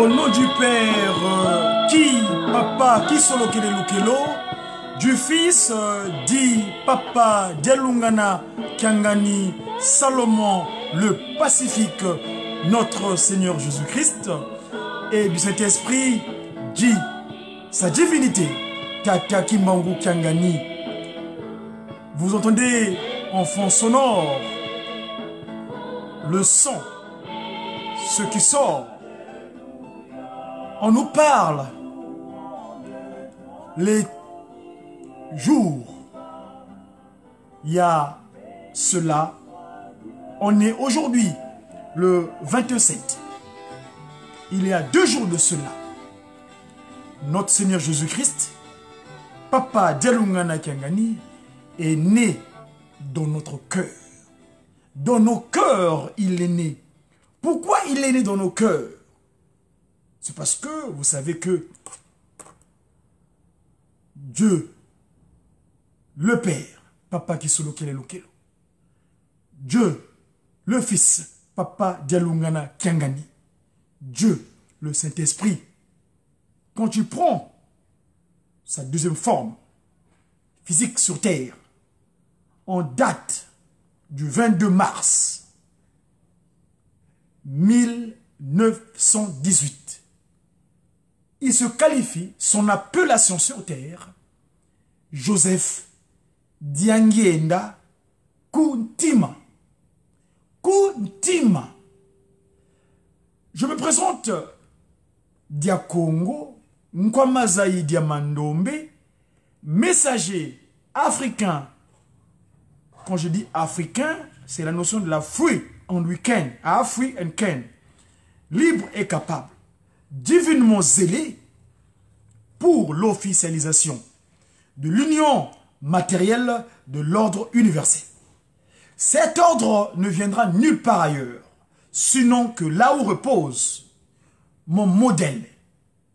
Au nom du Père, qui, Papa, qui solo kele lukelo, du Fils, dit Papa, Dialungana, Kiangani, Salomon, le Pacifique, notre Seigneur Jésus-Christ, et du Saint-Esprit, dit sa divinité, Tata Kimbangu Kiangani. Vous entendez en fond sonore le son, ce qui sort. On nous parle les jours. Il y a cela. On est aujourd'hui le 27. Il y a 2 jours de cela. Notre Seigneur Jésus-Christ, Papa Dialungana Kiangani, est né dans notre cœur. Dans nos cœurs, il est né. Pourquoi il est né dans nos cœurs? C'est parce que vous savez que Dieu, le Père, Papa Kisolo Kelelokelo, Dieu, le Fils, Papa Dialungana Kiangani, Dieu, le Saint-Esprit, quand tu prends sa deuxième forme physique sur terre, en date du 22 mars 1918, il se qualifie, son appellation sur terre, Joseph Diangienda Kuntima. Kuntima. Je me présente Diakongo, Nkwamazaï Diamandombe, messager africain. Quand je dis africain, c'est la notion de la free and weekend, free and can, libre et capable, divinement zélé pour l'officialisation de l'union matérielle de l'ordre universel. Cet ordre ne viendra nulle part ailleurs, sinon que là où repose mon modèle,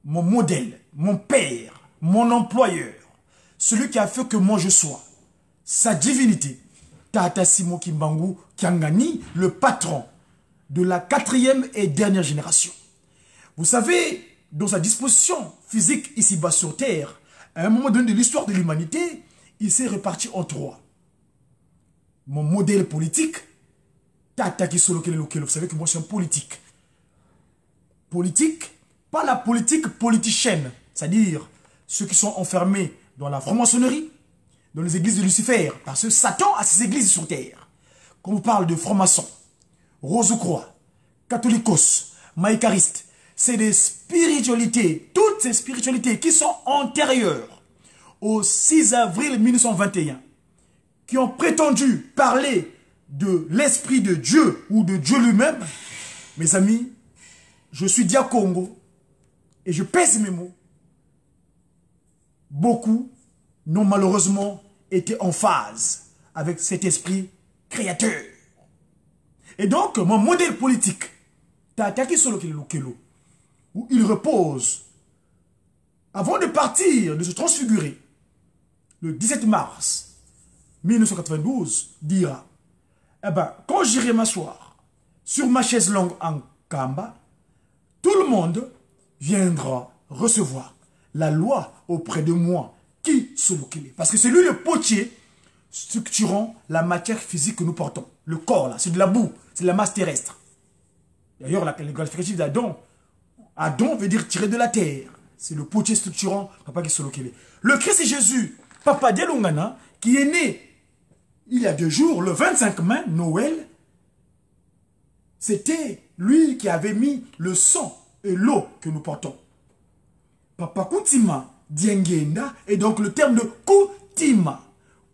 mon père, mon employeur, celui qui a fait que moi je sois, sa divinité, Tata Simo Kimbangu Kiangani, le patron de la 4e et dernière génération. Vous savez, dans sa disposition physique ici-bas sur Terre, à un moment donné de l'histoire de l'humanité, il s'est réparti en 3. Mon modèle politique, Tata Kisolo Kelelokelo, vous savez que moi je suis un politique. Politique, pas la politique politicienne, c'est-à-dire ceux qui sont enfermés dans la franc-maçonnerie, dans les églises de Lucifer, parce que Satan a ses églises sur terre. Quand on parle de francs-maçons, Rose-Croix, catholicos, maïcaristes, c'est des spiritualités, toutes ces spiritualités qui sont antérieures au 6 avril 1921, qui ont prétendu parler de l'esprit de Dieu ou de Dieu lui-même. Mes amis, je suis Diakongo et je pèse mes mots. Beaucoup n'ont malheureusement été en phase avec cet esprit créateur. Et donc, mon modèle politique, Tataki Solo Kelelokelo, où il repose, avant de partir, de se transfigurer, le 17 mars 1992, dira, eh ben, quand j'irai m'asseoir sur ma chaise longue en Kamba, tout le monde viendra recevoir la loi auprès de moi, qui se l'occupe. Parce que c'est lui le potier structurant la matière physique que nous portons. Le corps, là, c'est de la boue, c'est de la masse terrestre. D'ailleurs, la qualificative d'Adam, Adam veut dire tirer de la terre. C'est le potier structurant, Papa qui se l'occupe. Le Christ Jésus, Papa Dialungana, qui est né il y a 2 jours, le 25 mai, Noël, c'était lui qui avait mis le sang et l'eau que nous portons. Papa Kuntima Diengenda, et donc le terme de Kuntima.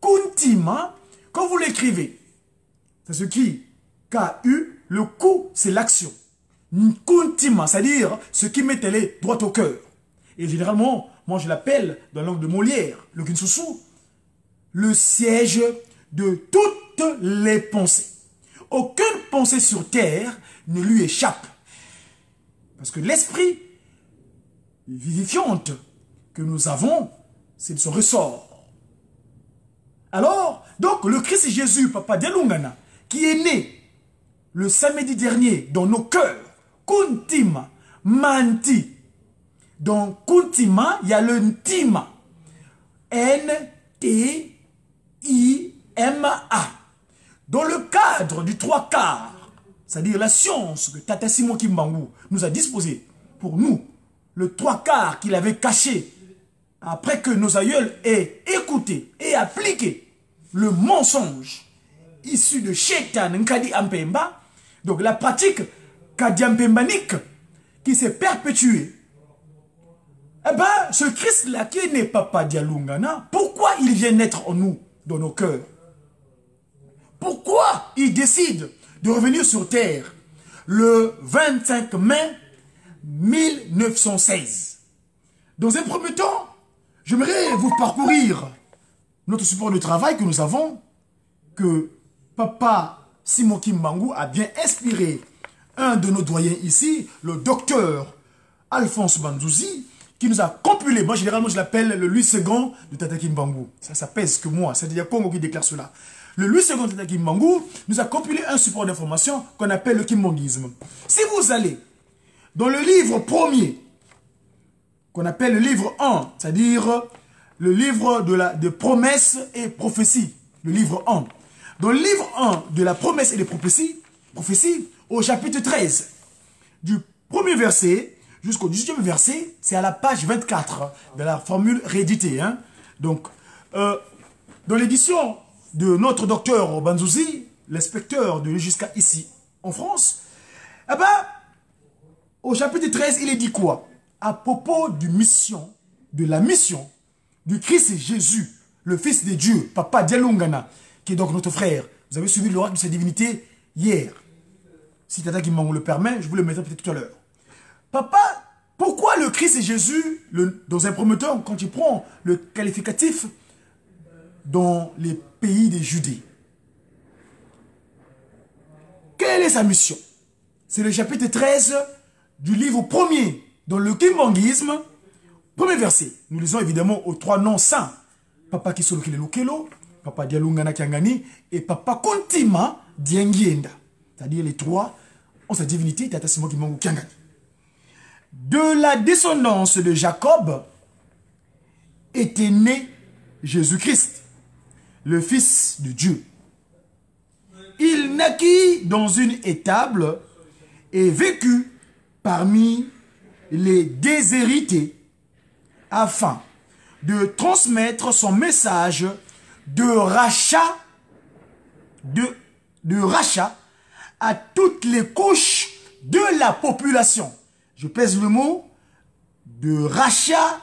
Kuntima, quand vous l'écrivez, c'est ce qui, K-U, le coup, c'est l'action. Kuntima, c'est-à-dire ce qui met les droit au cœur. Et généralement, moi je l'appelle, dans la langue de Molière, le Kinsusu, le siège de toutes les pensées. Aucune pensée sur terre ne lui échappe. Parce que l'esprit vivifiante que nous avons, c'est de son ressort. Alors, donc, le Christ Jésus, Papa Dialungana, qui est né le samedi dernier dans nos cœurs, Kuntima, Manti. Donc, Kuntima, il y a le Ntima. N-T-I-M-A. Dans le cadre du 3/4, c'est-à-dire la science que Tata Simon Kimbangu nous a disposé pour nous, le 3/4 qu'il avait caché après que nos aïeuls aient écouté et appliqué le mensonge issu de Shaitan Nkadi Ampemba, donc la pratique Kadiampembanique qui s'est perpétuée. Eh bien, ce Christ-là qui n'est pas Papa Dialungana, pourquoi il vient naître en nous, dans nos cœurs? Pourquoi il décide de revenir sur terre le 25 mai 1916? Dans un premier temps, j'aimerais vous parcourir notre support de travail que nous avons, que Papa Simon Kimbangu a bien inspiré un de nos doyens ici, le docteur Alphonse Banzouzi, qui nous a compilé. Moi, généralement, je l'appelle le Louis II de Tata Kimbangu. Ça pèse que moi. C'est déjà Congo qui déclare cela. Le Louis II de Tata Kimbangu nous a compilé un support d'information qu'on appelle le kimbanguisme. Si vous allez dans le livre premier, qu'on appelle le livre 1, c'est-à-dire le livre de promesses et prophéties, le livre 1. Dans le livre 1 de la promesse et des prophéties, au chapitre 13, du premier verset jusqu'au 18e verset, c'est à la page 24 de la formule rééditée. Hein. Donc, dans l'édition de notre docteur Banzouzi, l'inspecteur de jusqu'à ici en France, eh ben, au chapitre 13, il est dit quoi? À propos de la mission du Christ Jésus, le Fils de Dieu, Papa Dialungana, qui est donc notre frère. Vous avez suivi l'oracle de sa divinité hier. Si Tata Kimbangu le permet, je vous le mettrai peut-être tout à l'heure. Papa, pourquoi le Christ Jésus, dans un premier temps, quand il prend le qualificatif dans les pays des Judées? Quelle est sa mission? C'est le chapitre 13 du livre premier, dans le kimbanguisme, premier verset. Nous lisons évidemment aux trois noms saints. Papa Kisolo Kilelukelo, Papa Dialungana Kiangani et Papa Kontima Diangienda. C'est-à-dire les trois en sa divinité, Tata Simon Kimbangu Kiangani. De la descendance de Jacob était né Jésus-Christ, le Fils de Dieu. Il naquit dans une étable et vécut parmi les déshérités afin de transmettre son message de rachat à toutes les couches de la population. Je pèse le mot, de rachat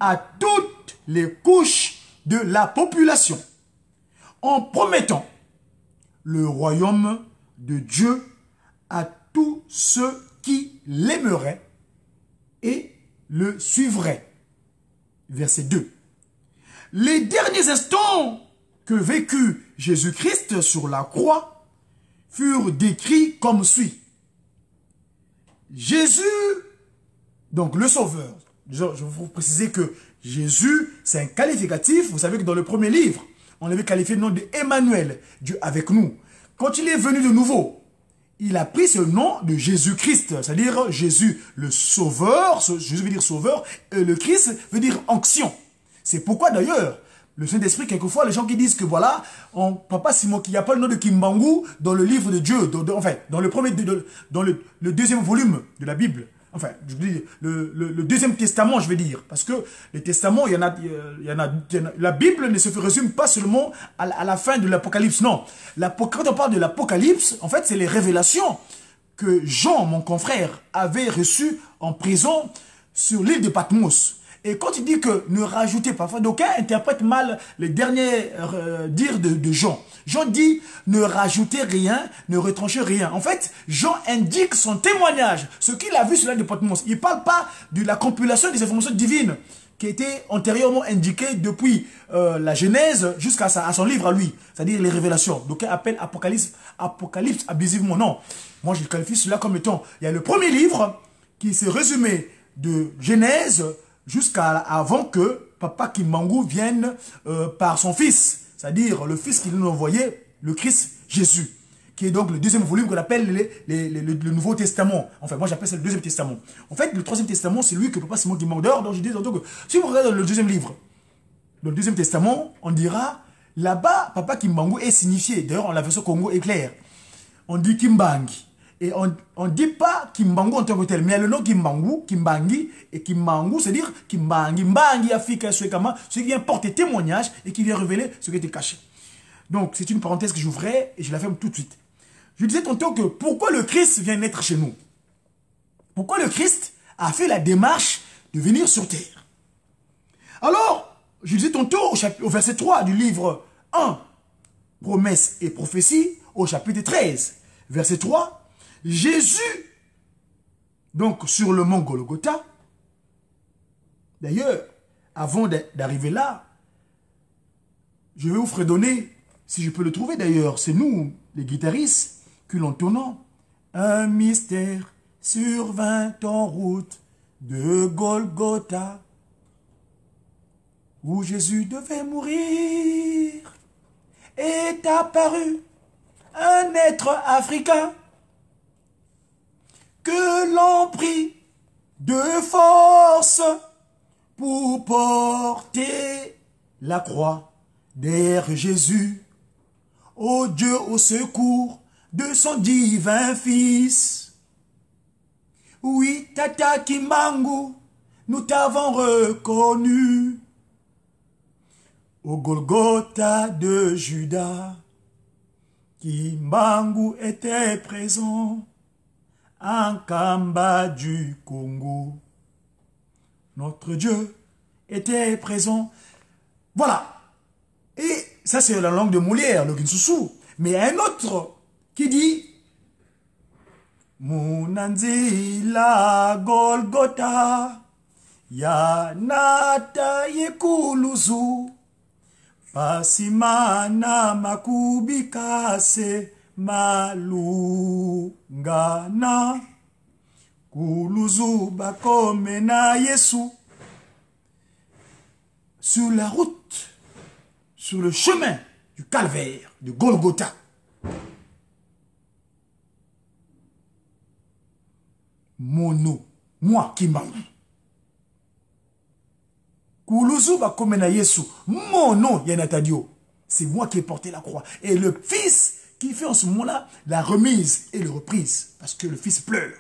à toutes les couches de la population, en promettant le royaume de Dieu à tous ceux qui l'aimeraient et le suivraient. Verset 2. Les derniers instants que vécut Jésus-Christ sur la croix furent décrits comme suit. Jésus, donc le Sauveur, je vais vous préciser que Jésus, c'est un qualificatif. Vous savez que dans le premier livre, on l'avait qualifié de nom de Emmanuel, Dieu avec nous. Quand il est venu de nouveau, il a pris ce nom de Jésus-Christ, c'est-à-dire Jésus le Sauveur. Jésus veut dire Sauveur, et le Christ veut dire onction. C'est pourquoi d'ailleurs, le Saint-Esprit, quelquefois, les gens qui disent que voilà, Papa Simon, qu'il n'y a pas le nom de Kimbangu dans le livre de Dieu, enfin, dans le deuxième volume de la Bible. Enfin, je dis le deuxième testament, je vais dire. Parce que les testaments, la Bible ne se résume pas seulement à la fin de l'Apocalypse. Non. Quand on parle de l'Apocalypse, en fait, c'est les révélations que Jean, mon confrère, avait reçues en prison sur l'île de Patmos. Et quand il dit que ne rajoutez pas, d'aucuns interprètent mal les derniers dires de Jean. Jean dit ne rajoutez rien, ne retranchez rien. En fait, Jean indique son témoignage, ce qu'il a vu sur l'île de Patmos. Il ne parle pas de la compilation des informations divines qui étaient antérieurement indiquées depuis la Genèse jusqu'à son livre à lui, c'est-à-dire les révélations. D'aucuns appellent Apocalypse abusivement. Non, moi je qualifie cela comme étant, il y a le premier livre qui s'est résumé de Genèse jusqu'à avant que Papa Kimbangu vienne par son fils, c'est-à-dire le fils qu'il nous envoyait, le Christ Jésus. qui est donc le deuxième volume qu'on appelle le Nouveau Testament. Enfin, moi j'appelle ça le Deuxième Testament. En fait, le Troisième Testament, c'est lui que Papa Simon qui manque d'or. Donc je dis tantôt que si vous regardez dans le deuxième livre, dans le Deuxième Testament, on dira, là-bas, Papa Kimbangu est signifié. D'ailleurs, en la version Congo est clair. On dit Kimbangi. Et on ne dit pas Kimbangu en tant que tel, mais il y a le nom Kimbangu, Kimbangi, et Kimbangu, c'est-à-dire Kimbangi, Mbangi, Afrika, ce qui vient porter témoignage et qui vient révéler ce qui était caché. Donc, c'est une parenthèse que j'ouvrais et je la ferme tout de suite. Je disais tantôt que pourquoi le Christ vient naître chez nous? Pourquoi le Christ a fait la démarche de venir sur terre? Alors, je disais tantôt au verset 3 du livre 1, Promesses et prophéties, au chapitre 13, verset 3, Jésus, donc sur le mont Golgotha, d'ailleurs, avant d'arriver là, je vais vous fredonner, si je peux le trouver d'ailleurs, c'est nous, les guitaristes, qui l'entonnons. Un mystère survint en route de Golgotha, où Jésus devait mourir, est apparu un être africain, que l'on prit de force pour porter la croix derrière Jésus. Ô Dieu, au secours de son divin Fils. Oui, Tata Kimbangu, nous t'avons reconnu. Au Golgotha de Judas, Kimbangu était présent. En Kamba du Congo, notre Dieu était présent. Voilà. Et ça, c'est la langue de Molière, le Kinsusu. Mais il y a un autre qui dit Munanzi la Golgotha, Yanata Yekuluzu, Pasimana Makubikase. Malungana Kuluzu bakome na Yesu. Sur la route, sur le chemin du calvaire, du Golgotha. Mono, moi Kimbangu. Kuluzu bakome na Yesu. Mon nom, Yanatadio. C'est moi qui ai porté la croix. Et le Fils qui fait en ce moment-là la remise et la reprise, parce que le Fils pleure.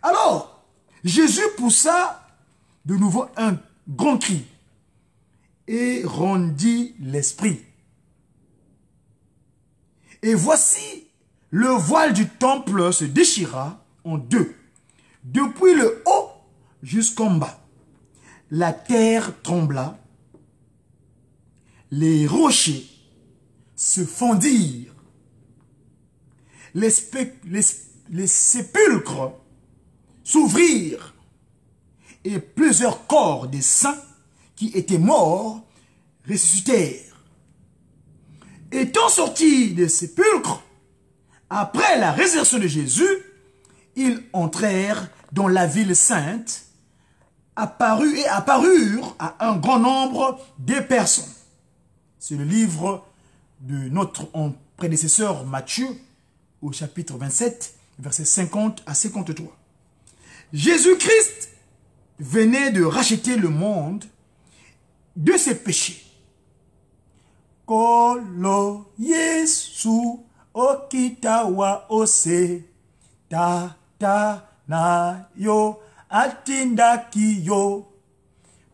Alors, Jésus poussa de nouveau un grand cri et rendit l'esprit. Et voici, le voile du temple se déchira en deux, depuis le haut jusqu'en bas. La terre trembla, les rochers se fondirent, les sépulcres s'ouvrirent, et plusieurs corps des saints qui étaient morts ressuscitèrent. Étant sortis des sépulcres, après la résurrection de Jésus, ils entrèrent dans la ville sainte, apparurent à un grand nombre de personnes. C'est le livre de notre prédécesseur Matthieu, au chapitre 27, versets 50 à 53. Jésus-Christ venait de racheter le monde de ses péchés. Kolo Yesu okitawa ose tata na yo atindaki yo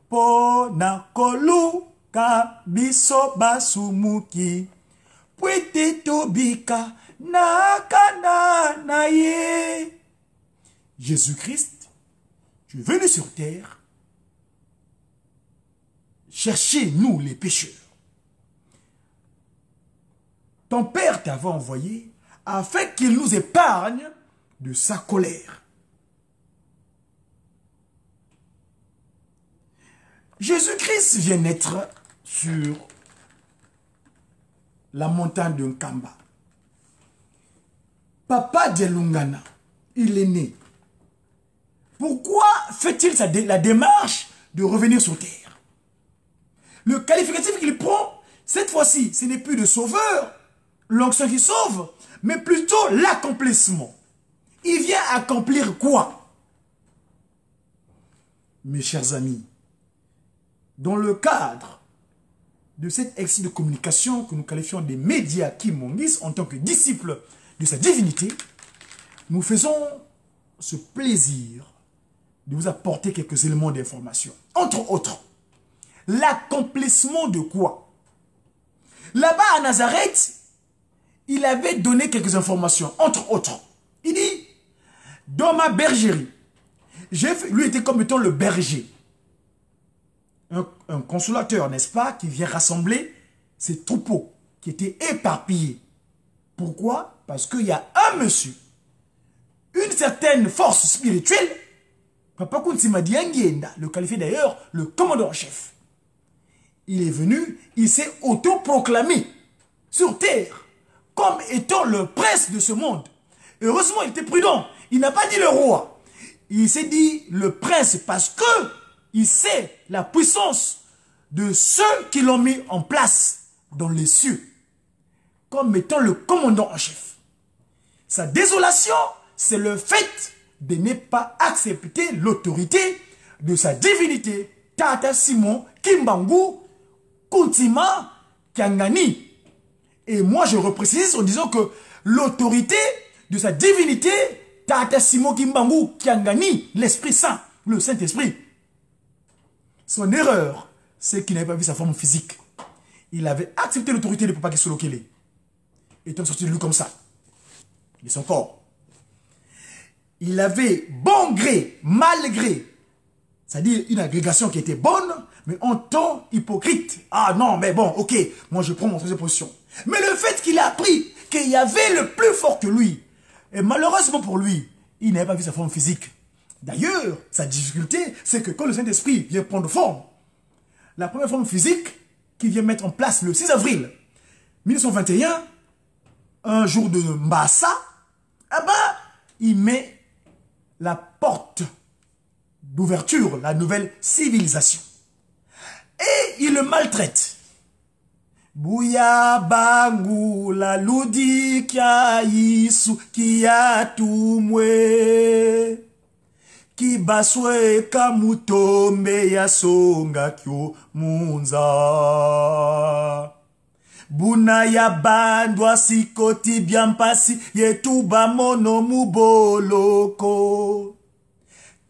pona koluka biso basumuki pwete tobika nakana na ye. Jésus-Christ, tu es venu sur terre chercher nous les pécheurs. Ton Père t'avait envoyé afin qu'il nous épargne de sa colère. Jésus-Christ vient naître sur la montagne de Nkamba. Papa Djelungana, il est né. Pourquoi fait-il la démarche de revenir sur terre? Le qualificatif qu'il prend, cette fois-ci, ce n'est plus de sauveur, l'onction qui sauve, mais plutôt l'accomplissement. Il vient accomplir quoi? Mes chers amis, dans le cadre de cet exercice de communication que nous qualifions des médias Kim Monguis en tant que disciple de sa divinité, nous faisons ce plaisir de vous apporter quelques éléments d'information. Entre autres, l'accomplissement de quoi? Là-bas à Nazareth, il avait donné quelques informations. Entre autres, il dit, dans ma bergerie, lui était comme étant le berger. Un consolateur, n'est-ce pas, qui vient rassembler ses troupeaux qui étaient éparpillés. Pourquoi? Parce qu'il y a un monsieur, une certaine force spirituelle, Papa Kuntima Diangienda, le qualifié d'ailleurs le commandant en chef. Il est venu, il s'est autoproclamé sur terre comme étant le prince de ce monde. Heureusement, il était prudent. Il n'a pas dit le roi. Il s'est dit le prince parce que il sait la puissance de ceux qui l'ont mis en place dans les cieux comme étant le commandant en chef. Sa désolation, c'est le fait de ne pas accepter l'autorité de sa divinité, Tata Simon Kimbangu Kuntima Kiangani. Et moi, je reprécise en disant que l'autorité de sa divinité, Tata Simon Kimbangu Kiangani, l'Esprit Saint, le Saint-Esprit. Son erreur, c'est qu'il n'avait pas vu sa forme physique. Il avait accepté l'autorité de Papa Kisolokele. Et il est sorti de lui comme ça. De son corps. Il avait bon gré, mal gré. C'est-à-dire une agrégation qui était bonne, mais en temps hypocrite. Ah non, mais bon, ok, moi je prends mon troisième position. Mais le fait qu'il a appris qu'il y avait le plus fort que lui, et malheureusement pour lui, il n'avait pas vu sa forme physique. D'ailleurs, sa difficulté, c'est que quand le Saint-Esprit vient prendre forme, la première forme physique qu'il vient mettre en place le 6 avril 1921, un jour de Mbassa, ah ben, il met la porte d'ouverture, la nouvelle civilisation. Et il le maltraite. Bouya bangu la ludi kia isu kia tumwe. Ki baswe kamutombe ya songa kyo munza. Buna ya bandwa sikoti biampasi yetuba mono muboloko.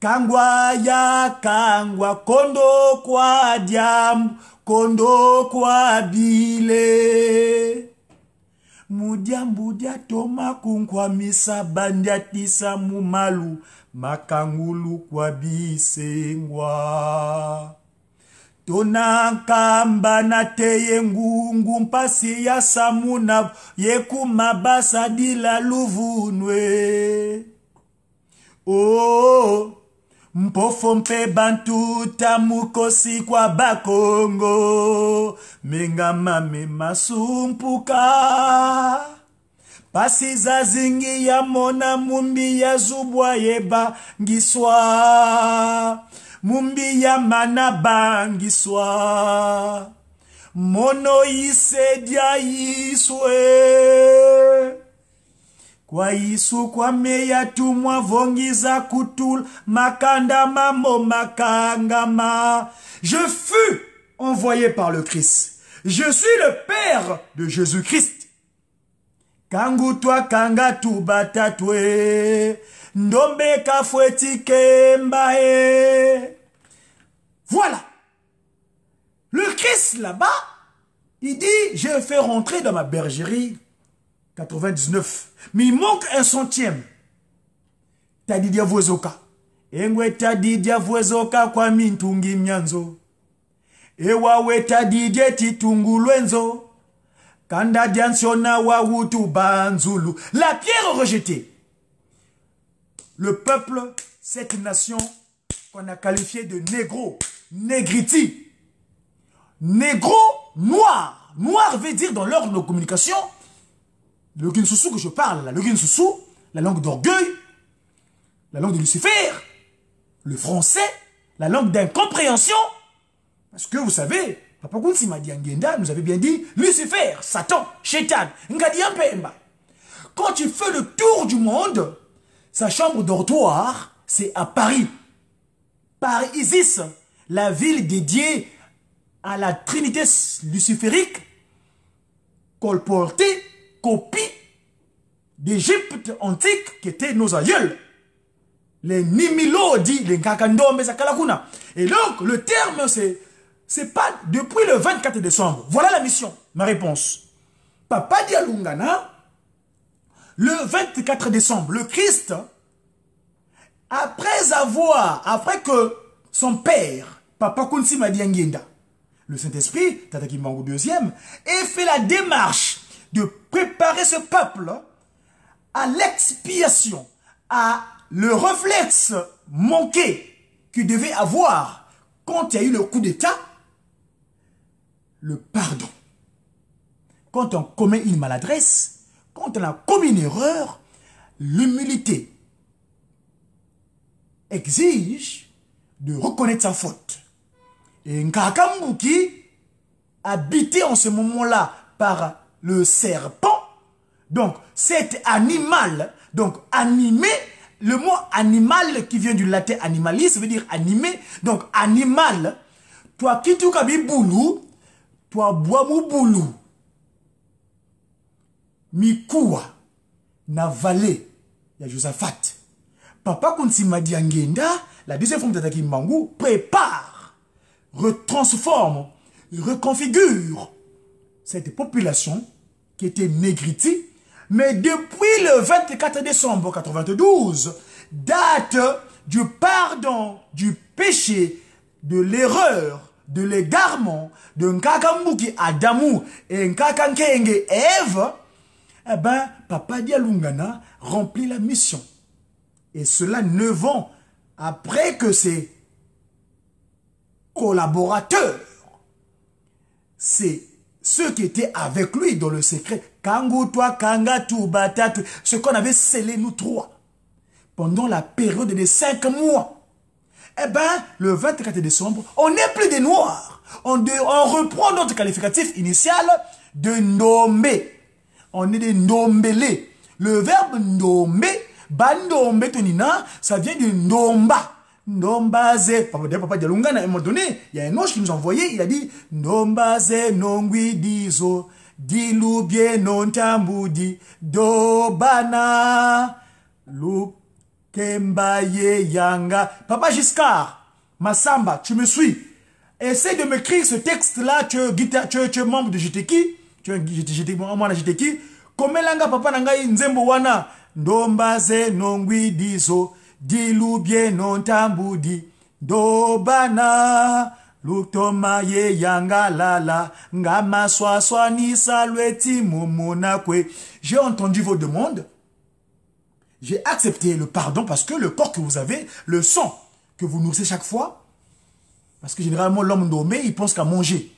Kangwa ya kangwa kondo kwa diambu kondo kwa bile. Mudiambu dia toma kunkwa misa bandia tisa mumalu makangulu kwa bisengwa. Tona kamba na teye ngungu mpasi ya samuna yeku mabasa dila luvunwe. Oh, mpofo mpe bantu tamukosi kwa bakongo menga mame masumpuka. Pasi za zingi ya mona mumbi ya zubwa yeba ngiswa. Mumbi ya manaba ngiswa. Mono ise dia iswe. Kwa isu kwa meya tumwa vongiza kutul makanda mamo makangama. Je fus envoyé par le Christ. Je suis le Père de Jésus-Christ. Kangu toi kanga tubatatwe. Ndombe kafweti kembae. Voilà. Le Christ là-bas, il dit, je fais rentrer dans ma bergerie 99. Mais il manque un centième. Tadidia vozoka. Engwe tadidia vozoka kwa mintungi mnyanzo. Ewawe tadidia titungu lwenzo. Kanda diansiona wa wutu banzulu. La pierre rejetée. Le peuple, cette nation qu'on a qualifiée de négro, négriti. Négro, noir. Noir veut dire dans l'ordre de communication, le Ginsusu que je parle, le Ginsusu, la langue d'orgueil, la langue de Lucifer, le français, la langue d'incompréhension. Parce que vous savez, Papa Kunsi Madiangenda nous avait bien dit, Lucifer, Satan, Shaitan, Ngadian Pemba. Quand tu fais le tour du monde, sa chambre dortoir, c'est à Paris. Par Isis, la ville dédiée à la trinité luciférique, colportée, copie d'Égypte antique qui étaient nos aïeuls. Les Nimilodi, les Kakandombe, Sakalakuna. Et donc, le terme, c'est pas depuis le 24 décembre. Voilà la mission, ma réponse. Papa Dialungana, le 24 décembre, le Christ, après que son père, Papa Kunsi Madiangenda, le Saint-Esprit, Tataki Mango deuxième, ait fait la démarche de préparer ce peuple à l'expiation, à le réflexe manqué qu'il devait avoir quand il y a eu le coup d'État, le pardon. Quand on commet une maladresse, quand on a commis une erreur, l'humilité exige de reconnaître sa faute. Et Nkakambuki, habité en ce moment-là par le serpent, donc cet animal, donc animé, le mot animal qui vient du latin animalis, veut dire animé, donc animal, toi qui tu kabi boulou, toi boamou boulou, mikuwa, na vallée, ya Josaphat. Papa Kunsi Madiangenda, la deuxième forme d'Ataki Mangou, prépare, retransforme, reconfigure cette population qui était négritie, mais depuis le 24 décembre 92, date du pardon du péché, de l'erreur, de l'égarement, de Nkakambuki Adamou et Nkakankenge Ève, eh ben, Papa Dialungana remplit la mission. Et cela 9 ans après que ses collaborateurs, c'est ceux qui étaient avec lui dans le secret, Kangu, toi, Kanga, Toubata, ce qu'on avait scellé nous trois, pendant la période des 5 mois. Eh ben, le 24 décembre, on n'est plus des Noirs. On reprend notre qualificatif initial de Ndombe. On est des Ndombele. Le verbe Ndombe, Bandombe Tonina, ça vient de Ndomba. Ndombaze, Papa Dialungana, à un moment donné, il y a un ange qui nous a envoyé, il a dit Ndombaze nongui dizo, dilubie non tambudi, dobana, lukembaye yanga. Papa Giscard, Massamba, tu me suis. Essaie de m'écrire ce texte-là, tu es membre de JTK, tu es membre de JTK. Komelanga papa nangai nzembo wana, Ndombaze nongui dizo, dilubie non tambudi, dobana, lutoma ye yanga lala, ngama soa ni salueti momonakwe. J'ai entendu vos demandes, j'ai accepté le pardon parce que le corps que vous avez, le sang que vous nourrissez chaque fois, parce que généralement l'homme nommé, il pense qu'à manger.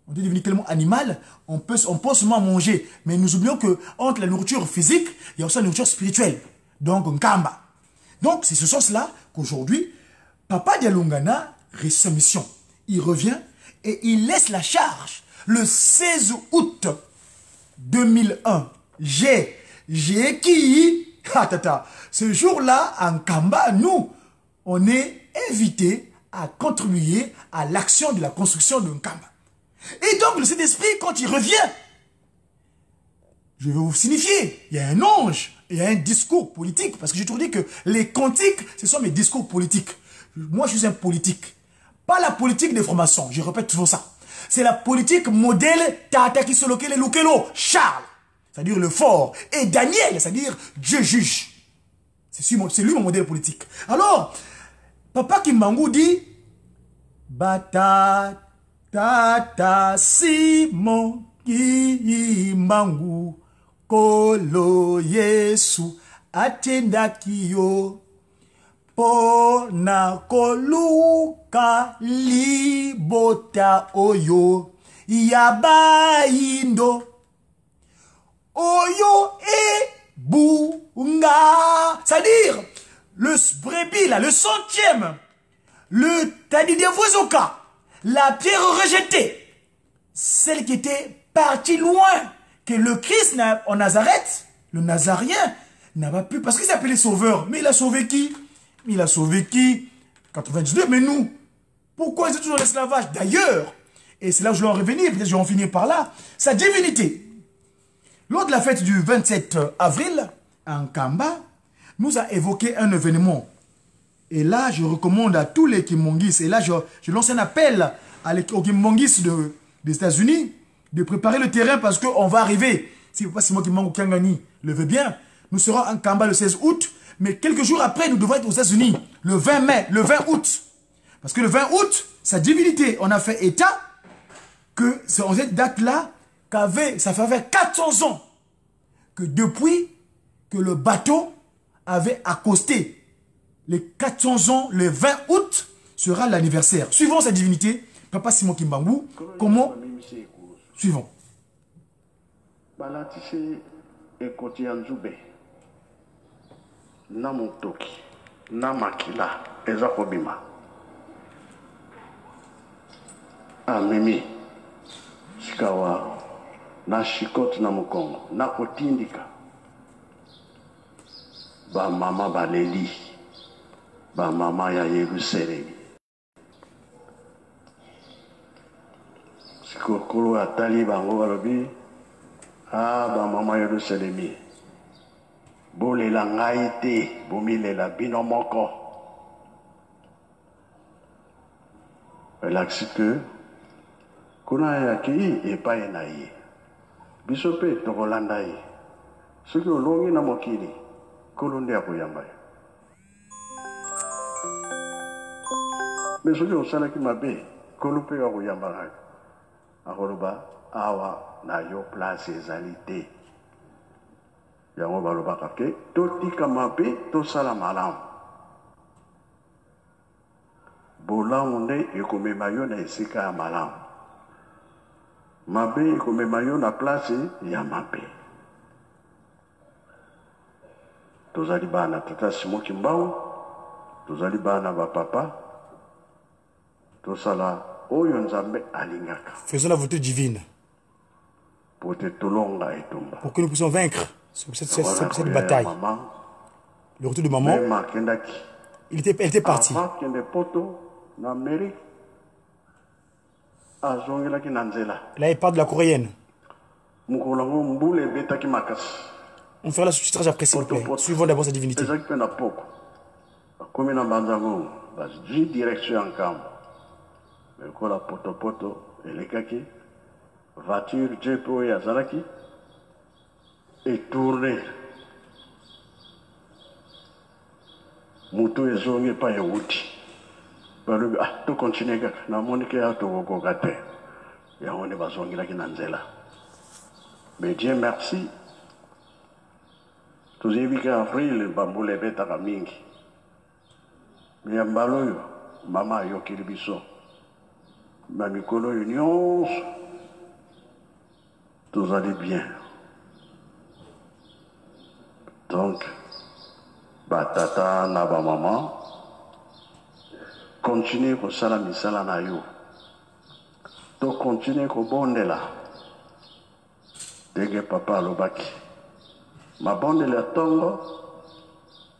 On est devenu tellement animal, on pense seulement à manger. Mais nous oublions que entre la nourriture physique, il y a aussi la nourriture spirituelle. Donc, Nkamba. Donc, c'est ce sens-là qu'aujourd'hui, Papa Dialungana réussit sa mission. Il revient et il laisse la charge. Le 16 août 2001, j'ai qui, ce jour-là, en Nkamba, nous, on est invités à contribuer à l'action de la construction de Nkamba. Et donc, le Saint-Esprit, quand il revient, je vais vous signifier, il y a un ange, il y a un discours politique, parce que j'ai toujours dit que les cantiques, ce sont mes discours politiques. Moi, je suis un politique. Pas la politique des formations, je répète toujours ça. C'est la politique modèle Tata Kisolokele Lukelo, Charles, c'est-à-dire le fort, et Daniel, c'est-à-dire Dieu juge. C'est lui mon modèle politique. Alors, Papa Kimbangu dit, Bata Tata Simon Kimbangu Kolo Yesu Atendakiyo Pona koluka libota oyo Yabayindo Oyo e bunga. C'est-à-dire, le brebis là, le centième, le Tadidevozoka, la pierre rejetée, celle qui était partie loin, que le Christ en Nazareth, le Nazarien, n'a pas pu, parce qu'il s'appelait Sauveur. Mais il a sauvé qui? Il a sauvé qui? 99, mais nous. Pourquoi ils sont toujours en esclavage? D'ailleurs, et c'est là où je vais en revenir, peut-être je vais en finir par là, sa divinité. Lors de la fête du 27 avril, en Kamba, nous a évoqué un événement. Et là, je recommande à tous les Kimongis, et là, je lance un appel aux Kimongis des États-Unis de préparer le terrain parce qu'on va arriver. Si c'est moi qui manque au Kangani, le veut bien. Nous serons en Kamba le 16 août, mais quelques jours après, nous devons être aux États-Unis, le 20 mai, le 20 août. Parce que le 20 août, sa divinité, on a fait état que c'est en cette date-là, ça fait 400 ans que depuis que le bateau avait accosté, les 400 ans, le 20 août, sera l'anniversaire. Suivons sa divinité, Papa Simon Kimbangu, comment? Suivons. Balatise ekoti anzube na motoki na makila eza kobima amemi sikawa na shikoti na mokongo na kotindika ba mama baleli ba mama ya Yerusalemi sikokolo atali bango balobi ba mama Yerusalemi bolela ngai te bomilela bino moko elakisi ke kuna yaki epai na ye biso mpe tokolanda ye soki olongi na mokili nkolo nde akoyamba yo me soki osalaki mabe nkolo mpe akoyamba ngai akoloba awa na yo place ezali te yango balobaka ke totika mabe tosala malamu bolamu nde ekomema yo na esika ya malamu mabe ekomema yo na place ya mabe tozali bana tata Simon Kimbangu tozali bana bapapa tosala oyo nzambe alingaka. Faisons la volonté divine pour que nous puissions vaincre cette bataille. Le retour de maman, elle était partie. Là, il part de la coréenne. On fera la substitution après, s'il vous plaît. Suivons d'abord sa divinité. Voiture Jepo et Azaraki et tourné. Moutou et zongi pas et wuti. Ah, tout continue kaka. Na monique à tout au gâté. Et on est bazongi la kinanzela. Mais Dieu merci. Tous les week-ends avril, bambou les bêtes à mingi. Mais mbalo mama yo kiribiso. Mamikolo union. Tout allait bien. Donc, tata na maman, continuez ko sala misala na yo. To continuez ko bondela. Dege papa lobaki. Ma bondela tongo,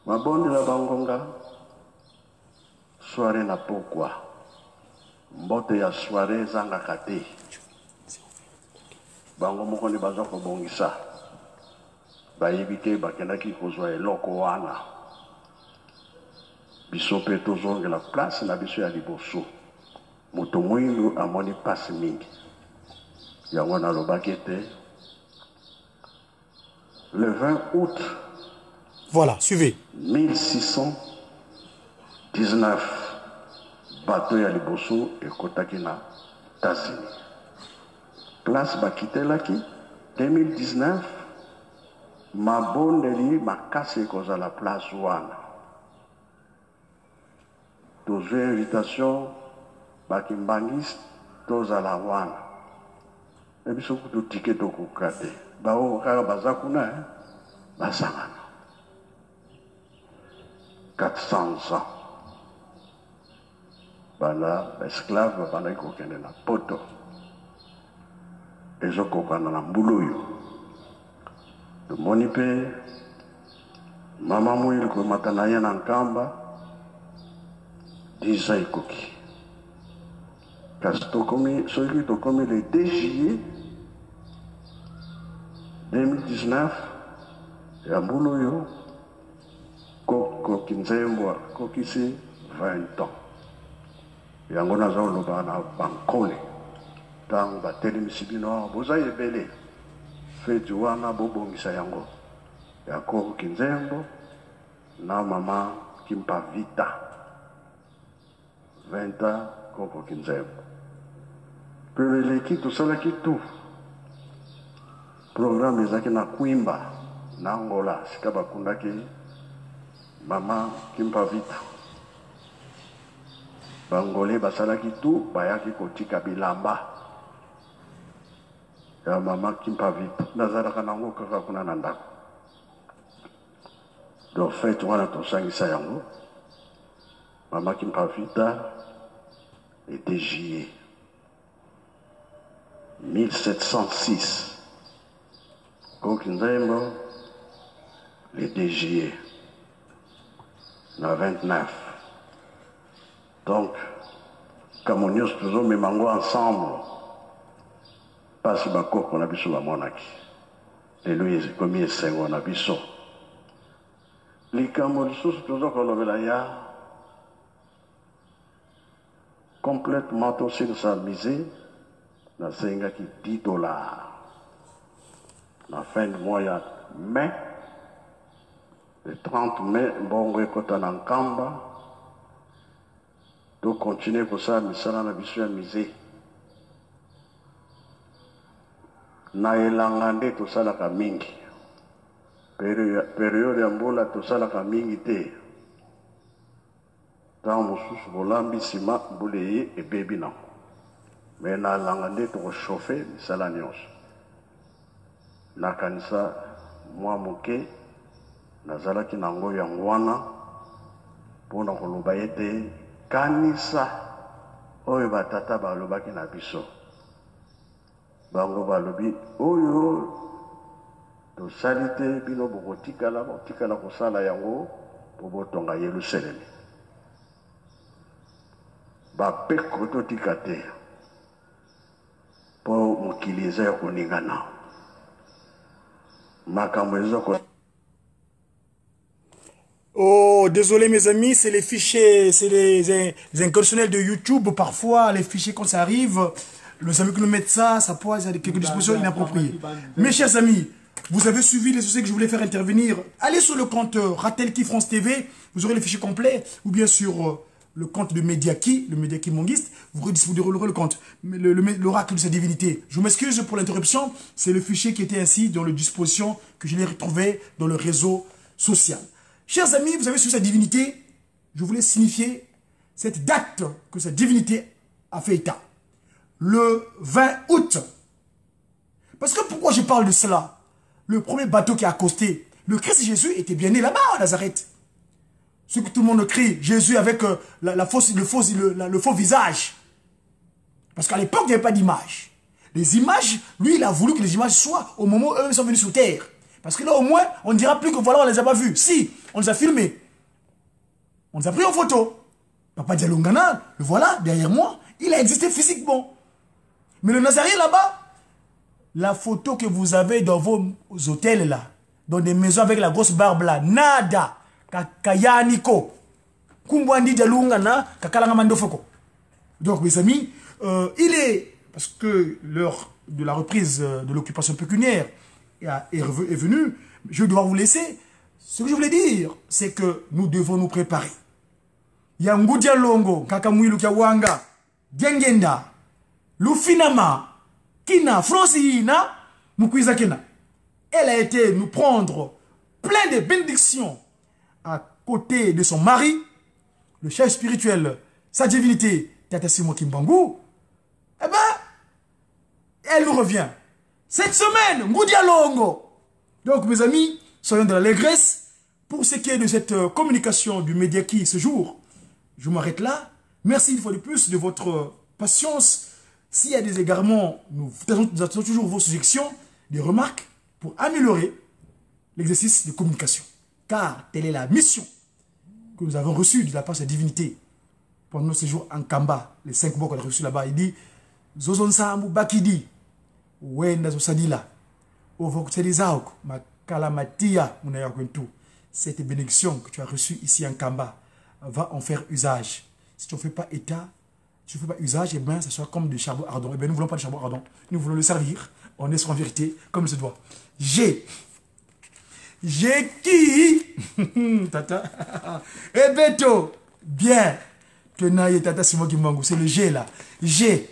ma bondela bangonga. Soirée na pourquoi. Mbote ya soirée zanga kate. Bango moko ni baza ko bongisa bayebite bakendaki kozwa eloko wana biso pe tozongela place na biso ya liboso moto mwindu amoni pasi mingi yango nalobaki ete le 20 août voilà suivez 1619 bato ya liboso ekotaki na États-Unis. Place bakitelaki 2019 mabondeli makasi koza la place wana tozwi invitation bakimbangisi tozala wana ebiso kutu tike tokoka te bao kaka baza kuna basangana 400 ans bana baesclave babandaki kokende na poto ezokokana na mbula oyo tomoni mpe mama mwili komata na ye na nkamba 10 ans ekoki kasi soki tokomi le 2 juillet 2019 ya mbula oyo koki nzembo akokisi 20 ans yango nazoloba na bankole ntango batelemisi bino boza ebele feti wana bobongisa yango ya koki nzembo na mama Kimpa Vita 20 ans koki nzembo peleleki tosalaki tu programme ezalaki na kwimba na Angola sika bakundaki mama Kimpa Vita bangole basalaki tu bayaki kotika bilamba ya mama Kimpa Vita nazalaka nango kaka kuna na ndako donc fête wana tosangisa yango mama Kimpa Vita était juillet 1706 koki nzembo le 2 juillet na 29 donc kamo nyonso tozomema ngo ensemble pasi bakoko na biso bamonaki lelo ekomi esengo na biso likambo lisusu tozokolobela ya complètement tosilisa nasengaki $10 na fin de mois ya mai le 30 mai mbongo ekota na nkamba tokontinue kosala misala na biso ya musée na elanga nde tosalaka mingi periode ya mbula tosalaka mingi te ntango mosusu bolambi nsima mbula eye ebebi nango me na elanga nde tokoshofe misala nyonso nakanisa mwa moke nazalaki nango yango wana mpona koloba ete kanisa oyo batata balobaki na biso bango balobi oyo tosali te bino bokotikala kosala yango po botonga Yerusalemi bapeko totika te po mokili eza ya koningana makambo ezoko. Oh, désolé mes amis, c'est les fichiers, c'est les inconditionnels de YouTube. Parfois, les fichiers, quand ça arrive, les amis qui nous mettent ça pose quelques dispositions inappropriées. Mes chers amis, vous avez suivi les sujets que je voulais faire intervenir. Allez sur le compte Ratelki France TV, vous aurez les fichiers complets, ou bien sur le compte de Mediaki, le Mediaki Monguiste, vous déroulerez le compte, l'oracle de sa divinité. Je m'excuse pour l'interruption, c'est le fichier qui était ainsi dans les dispositions que je l'ai retrouvé dans le réseau social. Chers amis, vous avez sur sa divinité, je voulais signifier cette date que sa divinité a fait état. Le 20 août. Parce que pourquoi je parle de cela? Le premier bateau qui a accosté, le Christ Jésus était bien né là-bas à Nazareth. Ce que tout le monde crie, Jésus avec le faux visage. Parce qu'à l'époque, il n'y avait pas d'image. Les images, lui, il a voulu que les images soient au moment où eux sont venus sur terre. Parce que là, au moins, on ne dira plus que voilà, on ne les a pas vus. Si, on les a filmés. On les a pris en photo. Papa Dialongana, le voilà, derrière moi, il a existé physiquement. Mais le Nazarien là-bas, la photo que vous avez dans vos hôtels là, dans des maisons avec la grosse barbe là, nada, kayaniko, kumbwandi Dialongana, kakalanga mandofoko. Donc mes amis, il est, parce que l'heure de la reprise de l'occupation pécuniaire est venue, je dois vous laisser. Ce que je voulais dire, c'est que nous devons nous préparer. Yangu Dialongo, Kakamwilu Kiawanga, Gengenda, Lufinama, Kina, Francina, Mukwiza Kina. Elle a été nous prendre plein de bénédictions à côté de son mari, le chef spirituel, sa divinité, Tatasimo Kimbangu. Eh ben, elle nous revient. Cette semaine, Ngoudia Longo. Donc, mes amis, soyons de l'allégresse. Pour ce qui est de cette communication du Mediaki ce jour, je m'arrête là. Merci une fois de plus de votre patience. S'il y a des égarements, nous attendons toujours vos suggestions, des remarques pour améliorer l'exercice de communication. Car telle est la mission que nous avons reçue de la part de la divinité pendant notre séjour en Kamba, les 5 mois qu'on a reçus là-bas. Il dit Zozon Sambu Bakidi, Wenda Zosadila, Ovokutelizaok, Makalamatia, Munayakwentu. Cette bénédiction que tu as reçue ici en Kamba, va en faire usage. Si tu ne fais pas état, tu ne fais pas usage, et bien ça sera comme du charbon ardent. Et bien nous ne voulons pas de charbon ardent, nous voulons le servir. On est sur en vérité, comme il se doit. J'ai qui Tata. Eh Beto, bien. Tenaille Tata Simon Kimbangu, c'est le G là. J'ai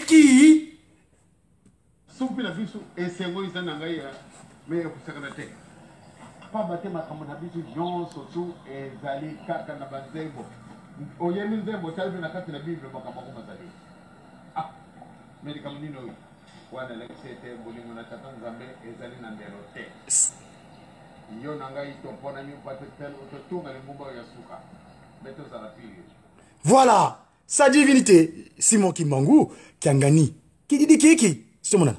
qui Soupi la vie et c'est moi qui mais vous savez pas battre ma camarade Jean Soto et Zali Kaka na Bazembo. Oyemi Zembo salve na kati na Bible makamako mazali. Ah, mais comme ni no wana l'exete bolingo na tata Nzambe ezali na ndelo te. Yo nanga itopona nyu patel ototunga le mumba ya suka. Beto za la pili. Voilà, sa divinité, Simon Kimbangu, Kiangani, qui dit Kiki, c'est mon nom.